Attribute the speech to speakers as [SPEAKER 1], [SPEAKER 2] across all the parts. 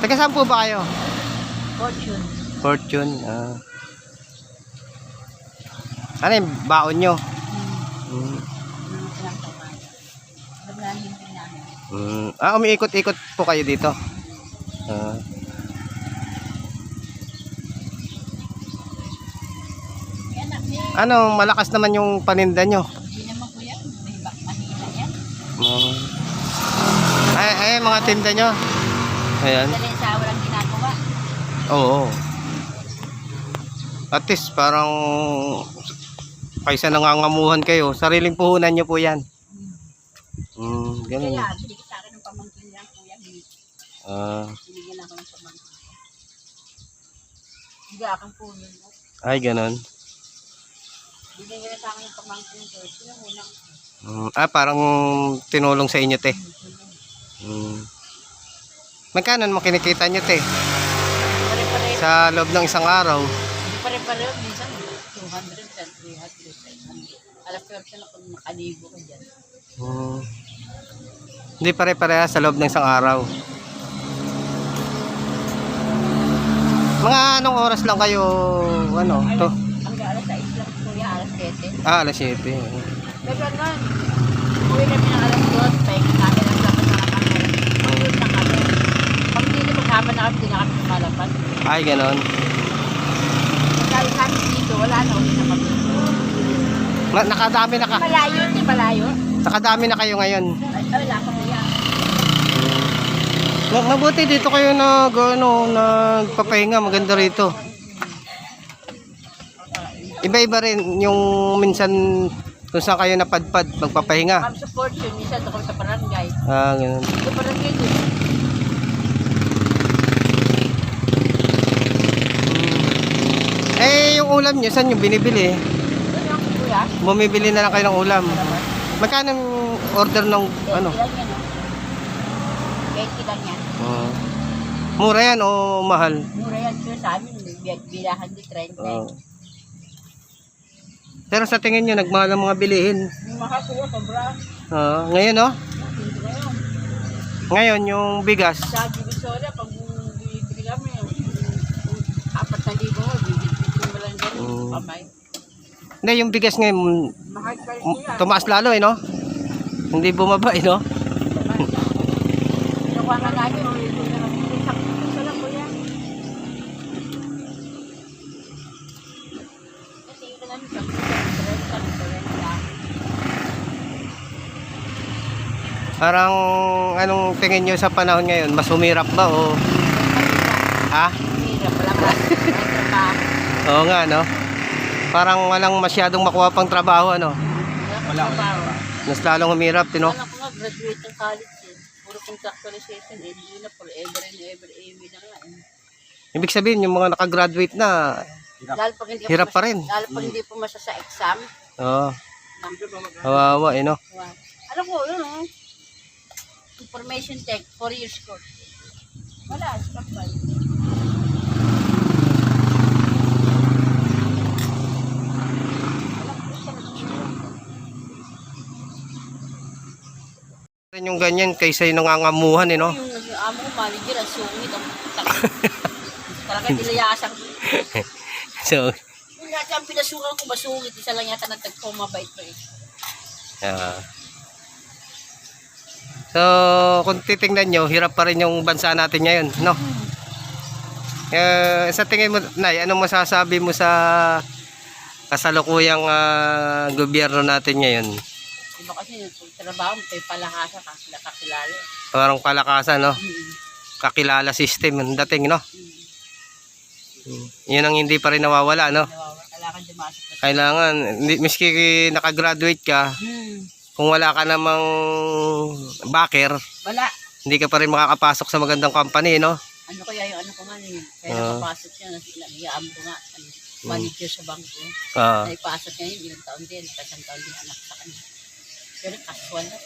[SPEAKER 1] Taga saan po ba kayo?
[SPEAKER 2] Fortune.
[SPEAKER 1] Fortune. Ano yung baon nyo? Umiikot-ikot po kayo dito. Ano, malakas naman yung paninda nyo?
[SPEAKER 2] Hindi naman po yan. Mahina yan.
[SPEAKER 1] Ay, mga tinda nyo. Ayan.
[SPEAKER 2] Dali sa walang ginagawa.
[SPEAKER 1] Oo. At least parang kaysa nangangamuhan kayo, sariling puhunan nyo po yan. Ganun.
[SPEAKER 2] Kaya, bigay sa akin ng pamangkin niya, kuya. Binigyan ako ng pamangkin. Bigay akong puno.
[SPEAKER 1] Ay, ganun.
[SPEAKER 2] Binigyan sa akin ng pamangkin ko. Sino muna?
[SPEAKER 1] Parang tinulong sa inyo, te. Magkano mo kinikita nyo, te?
[SPEAKER 2] Pare-pare.
[SPEAKER 1] Sa loob ng isang araw.
[SPEAKER 2] Pare-pare. Minsan, 200, 300, 500. Alam ko na kung nakalibo ko dyan.
[SPEAKER 1] Hindi pare-pareha sa loob ng isang araw. Mga anong oras lang kayo, ano, to?
[SPEAKER 2] Hanggang alas 6 lang, kuya, alas 7.
[SPEAKER 1] Alas 7.
[SPEAKER 2] Pero ganun, uwi kami ng alas 2, pahinga kami ng dapat na kami. Pag-uwi na kami. Pag hindi maghapon na kami, hindi na kami lumalapas.
[SPEAKER 1] Ay, ganon.
[SPEAKER 2] Dahil kami dito, wala na, uwi na kami.
[SPEAKER 1] Nakadami na ka.
[SPEAKER 2] Malayo, hindi malayo.
[SPEAKER 1] Nakadami na kayo ngayon.
[SPEAKER 2] Ay, wala pa kuya.
[SPEAKER 1] Mabuti dito kayo nagpapahinga, maganda rito. Iba-iba rin yung minsan kung saan kayo napadpad magpapahinga.
[SPEAKER 2] Kami sa Fortune, minsan doon kami sa barangay.
[SPEAKER 1] Ganun.
[SPEAKER 2] Sa barangay din.
[SPEAKER 1] Yung ulam nyo, saan nyo binibili?
[SPEAKER 2] Ano ako kuya?
[SPEAKER 1] Bumibili na lang kayo ng ulam. Magkano ang order ng ano?
[SPEAKER 2] 20 lang yan, no? 20 lang yan.
[SPEAKER 1] Mura yan o mahal?
[SPEAKER 2] Mura yan sir sa amin, bilahan di 30.
[SPEAKER 1] Pero sa tingin nyo, nagmahal ang mga bilihin.
[SPEAKER 2] Yung mahal kuya, sobra.
[SPEAKER 1] Ngayon
[SPEAKER 2] Hindi ngayon.
[SPEAKER 1] Ngayon yung bigas.
[SPEAKER 2] Sa Divisoria, pag bibili kami, 4,000 mo, bibili mo lang dyan, pamay.
[SPEAKER 1] Hindi, yung bigas ngayon,
[SPEAKER 2] Mahal pa rin kuya.
[SPEAKER 1] tumaas lalo no? Hindi bumaba no?
[SPEAKER 2] Nakuha nga namin, isang piso lang kuya. Kasi ito namin, isang piso, 30.
[SPEAKER 1] Parang anong tingin nyo sa panahon ngayon? Mas humirap ba o? Ha?
[SPEAKER 2] Hirap, wala ka.
[SPEAKER 1] Oo nga no? Parang walang masyadong makuha pang trabaho ano?
[SPEAKER 2] Wala.
[SPEAKER 1] Mas lalong humirap, no?
[SPEAKER 2] Wala ko nga, graduate ng college eh. Puro contractualization eh. Hindi na forever and ever AW na nga eh.
[SPEAKER 1] Ibig sabihin, yung mga nakagraduate na,
[SPEAKER 2] Lalo pag hindi
[SPEAKER 1] hirap pa rin.
[SPEAKER 2] Lalo pag hindi pumasa sa exam.
[SPEAKER 1] Oo. Kawawa, no?
[SPEAKER 2] Wow. Alam ko, yun oh. Information tech, 4 years course. Wala, stop by.
[SPEAKER 1] Yung ganyan, kaysa yung nangangamuhan, no?
[SPEAKER 2] Yung nag-amo ko, manager, ang sungit, ang talaga nilayasan.
[SPEAKER 1] So,
[SPEAKER 2] Yung lahat ang pinasukan ko, masungit. Isa lang yata nagtagpo, mabait ko eh.
[SPEAKER 1] So, kung titingnan nyo, hirap pa rin yung bansa natin ngayon, no? Sa tingin mo, Nay, anong masasabi mo sa kasalukuyang gobyerno natin ngayon?
[SPEAKER 2] Iba kasi, trabaho mo, tayo palakasan, kakilala.
[SPEAKER 1] Parang palakasan, no? Kakilala system ang dating, no? Yun ang hindi pa rin nawawala, no?
[SPEAKER 2] Kailangan dumasok na.
[SPEAKER 1] Kailangan, miski nakagraduate ka, kung wala ka namang backer,
[SPEAKER 2] Wala.
[SPEAKER 1] hindi ka pa rin makakapasok sa magandang company, no?
[SPEAKER 2] Ano kaya yung ano ko nga eh. Kaya nakapasok siya, nag-iam ko nga. Manager sa bangko. Naipasok niya yun, ilang taon din. Kasang taon din anak sa kanya. Pero casual na.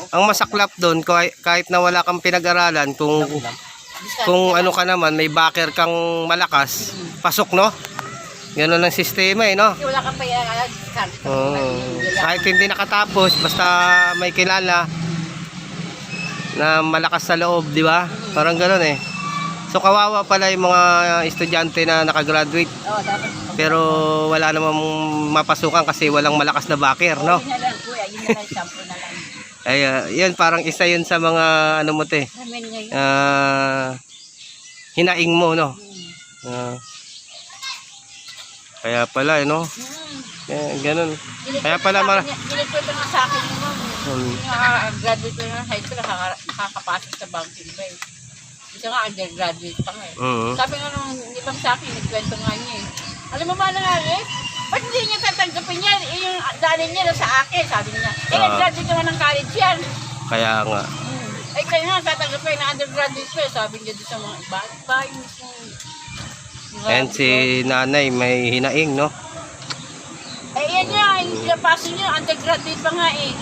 [SPEAKER 1] Ang masaklap doon, kahit na wala kang pinag-aralan, kung ano ka naman, may backer kang malakas, pasok, no? Gano'n ang sistema, no?
[SPEAKER 2] Kasi wala kang payagan.
[SPEAKER 1] Kahit hindi nakatapos, basta may kilala, na malakas sa loob, di ba? Parang gano'n eh. So kawawa pala yung mga estudyante na nakagraduate.
[SPEAKER 2] Oo, dapat.
[SPEAKER 1] Pero wala namang mapasukan kasi walang malakas na backer, no?
[SPEAKER 2] Yun na lang, kuya. Yun na lang, sample na lang.
[SPEAKER 1] Ay, yan parang isa yun sa mga ano mo te.
[SPEAKER 2] Ramen ngayon.
[SPEAKER 1] Hinaing mo, no? Kaya pala, no? Ganun. Kaya pala
[SPEAKER 2] Ginagpwede nga sa akin yung ma'am. Graduate ko na high school, nakakapasok sa banking ba eh. Isa nga, undergraduate pa nga eh. Sabi nga nung ibang sa akin, nagkwento nga niya eh. Alam mo ba na nga eh? Ba't hindi niya tatanggapin yan? Yung dali niya na sa akin, sabi niya. Nag-graduate naman ng college yan.
[SPEAKER 1] Kaya nga.
[SPEAKER 2] Ay, kayo nga, tatanggapin na undergraduate pa eh. Sabi niya doon sa mga iba.
[SPEAKER 1] And si nanay may hinaing, no?
[SPEAKER 2] Eh, yan niya. Yung pinapasok niya, undergraduate pa nga eh.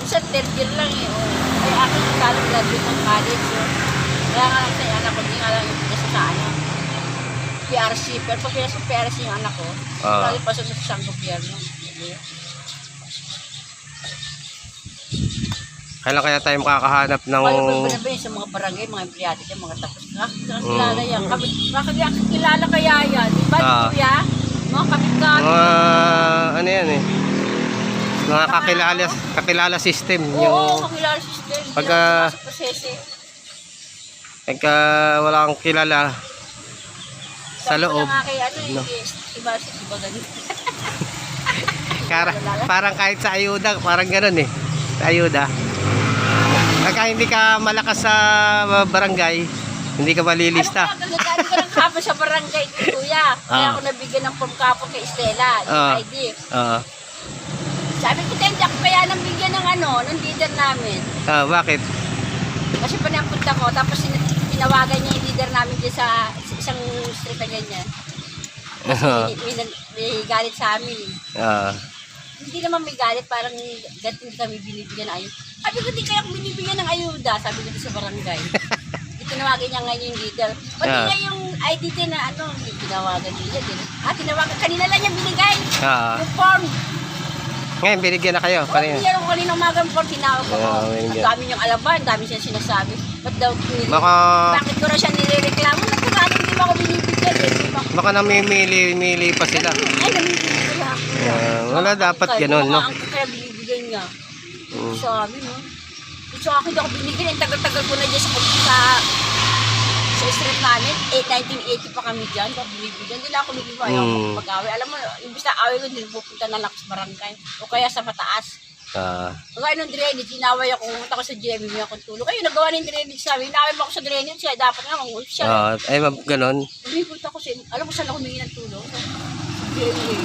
[SPEAKER 2] Isa, third year lang eh. Ay, ako yung graduate ng college. Kaya nga lang sa anak ko, hindi nga lang yung pinasa sa ano. PRC. Pero pag pinasa PRC yung anak ko, lagi pa sa isang gobyerno.
[SPEAKER 1] Kailan kaya tayo makakahanap ng...
[SPEAKER 2] Kaya ba sa mga barangay, mga empleyado dyan, mga tapos na. Kilala yan. Kakilala kaya yan. Diba, kuya? Mga kapit-kapit.
[SPEAKER 1] Mga... ano yan eh? Mga kakilala system.
[SPEAKER 2] Oo, kakilala system.
[SPEAKER 1] Pagka wala kang kilala sa loob. Parang kahit sa ayuda, parang gano'n eh. Sa ayuda. Pagka hindi ka malakas sa barangay, hindi ka malilista.
[SPEAKER 2] Ano ko ng kapo sa barangay, kuya. Kaya ako nabigyan ng form kapo kay Estela, yung ID. Sabi ko, hindi ako kaya nang bigyan ng ng leader namin.
[SPEAKER 1] Bakit?
[SPEAKER 2] Kasi panapunta ko, tapos tinawagan niya yung leader namin dyan sa isang street na ganyan. May galit sa amin. Hindi naman may galit, parang ganito kami binibigyan ng ayuda. Sabi ko, hindi kaya akong binibigyan ng ayuda, sabi ko sa barangay. Tinawagan niya ngayon yung leader. Pati nga yung IDT na tinawagan niya din. Tinawagan, kanina lang niya binigay. Yung form.
[SPEAKER 1] Ngayon, binigyan na kayo.
[SPEAKER 2] Kanina umagang form, tinawag ko. Ang dami niyang alaban, ang dami siya sinasabi. Ba't daw bakit ko na siya nirereklamo? Nagkakaling di ba ako binibigyan?
[SPEAKER 1] Baka namimili pa sila.
[SPEAKER 2] Ay, namimili pala ako.
[SPEAKER 1] Wala dapat ganun, no?
[SPEAKER 2] Ang kaya binibigyan niya. Sabi, no? Sa akin ako binigyan, ang tagal-tagal ko na dyan sa street namin. 1980 pa kami dyan, ako binibigyan. Hindi na ako binibigyan, ayaw ko mag-away. Alam mo, imbis na away ko, hindi pupunta na lang sa barangay. O kaya sa mataas. Kaya nung drainage, inaway ako, pumunta ko sa GM, may akong tulong. Kayo, nagawa na yung drainage namin. Inaway mo ako sa drainage, kaya dapat nga mag-ulf siya.
[SPEAKER 1] Ay, ganon.
[SPEAKER 2] Pumunta ko sa, alam mo saan ako humingi ng tulong? Sa GM.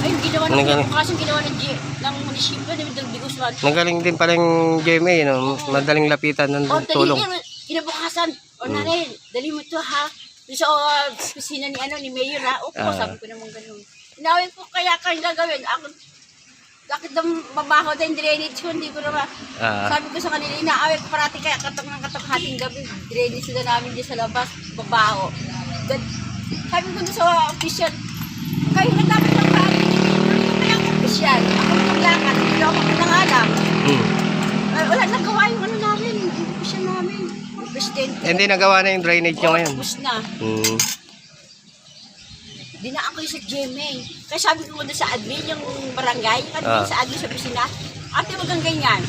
[SPEAKER 2] Ay, ginawa ng kasong ginawa ng munisipyo, ng Guzman.
[SPEAKER 1] Magaling din pala yung GMA, no? Madaling lapitan ng tulong.
[SPEAKER 2] Kinabukasan, nanay, dali mo ito ha. Doon sa opisina ni Mayor ha. Opo, sabi ko naman ganun. Inawin ko kaya kang gagawin. Bakit daw mabaho daw yung drainage ko, hindi ko naman. Sabi ko sa kanila, inaawin ko parati kaya katok ng katok hating gabi. Drainage sila namin dyan sa labas, babaho. Sabi ko doon sa official, kayo na dapat ng bahay. Kaya ang official, ako naglakad, hindi ako nangalam. Wala nagawa yung namin, yung official namin. Presidente.
[SPEAKER 1] Hindi nagawa na yung drainage nyo ngayon.
[SPEAKER 2] Tapos na. Dinaan ko yung sa GMA. Kaya sabi ko doon sa admin, yung barangay, sa admin sa opisina, ate wag kang ganyan.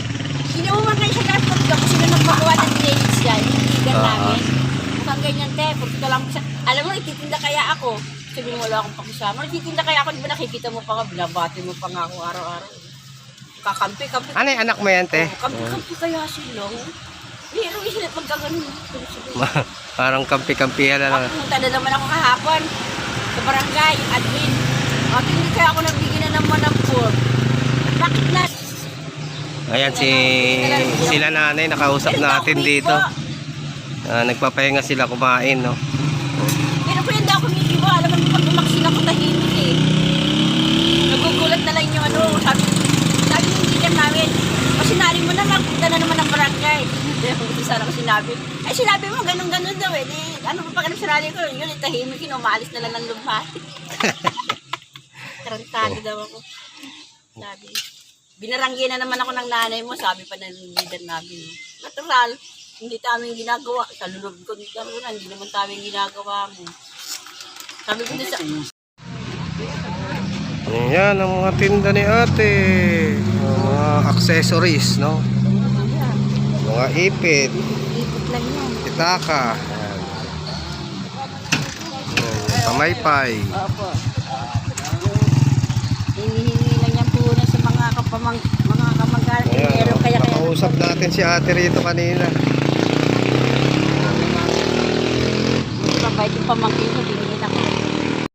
[SPEAKER 2] Ginawa kayo sa dapat ko kasi na nagpagawa ng drainage yan, yung namin. Huwag kang ganyan, te. Pagkita lang ko siya. Alam mo, nagtitinda kaya ako. Sabi mo, wala akong pakisama. Nagtitinda kaya ako, di ba nakikita mo pa nga, binabati mo pa nga ako araw-araw. Kakampi.
[SPEAKER 1] Ano yung anak mo yan, te?
[SPEAKER 2] Kampi kaya sila. Pero sila pagkaganon.
[SPEAKER 1] Parang kampi-kampihan na lang.
[SPEAKER 2] Pumunta na naman ako kahapon sa barangay, admin. Hindi kaya ako nagbigyan na naman ng form. Bakit na?
[SPEAKER 1] Ayan sila nanay, nakausap natin dito. Nagpapahinga sila kumain, no?
[SPEAKER 2] Pero kung hindi ako mikibo, alam mo pag umaksin ako tahimik eh. Nagugulat na lang yung sabi yung leader namin. Sinari mo na lang, punta na naman ang barangay. Hindi sana ko sinabi. Ay, sinabi mo, ganun-ganun daw eh. Ano pa pag sinari ko, yun, tahimik yun, umaalis na lang ng lumpahe. Tarantado daw ako. Sabi, binaranggi na naman ako ng nanay mo, sabi pa ng leader namin. Natural. hindi namin ginagawa. Sa lulog ko dito na, hindi naman namin ginagawa mo. Sabi ko din sa...
[SPEAKER 1] Ayan ang mga tinda ni ate. Mga accessories, no? Mga ipit,
[SPEAKER 2] Ikot lang yan.
[SPEAKER 1] pitaka. Ayan. Ayan, pamaypay.
[SPEAKER 2] Opo. Hinihingi lang yan po na sa mga kamag-anak.
[SPEAKER 1] Ayan,
[SPEAKER 2] Kaya
[SPEAKER 1] nakausap natin si ate rito kanina.
[SPEAKER 2] mabait yung pamangkin ko.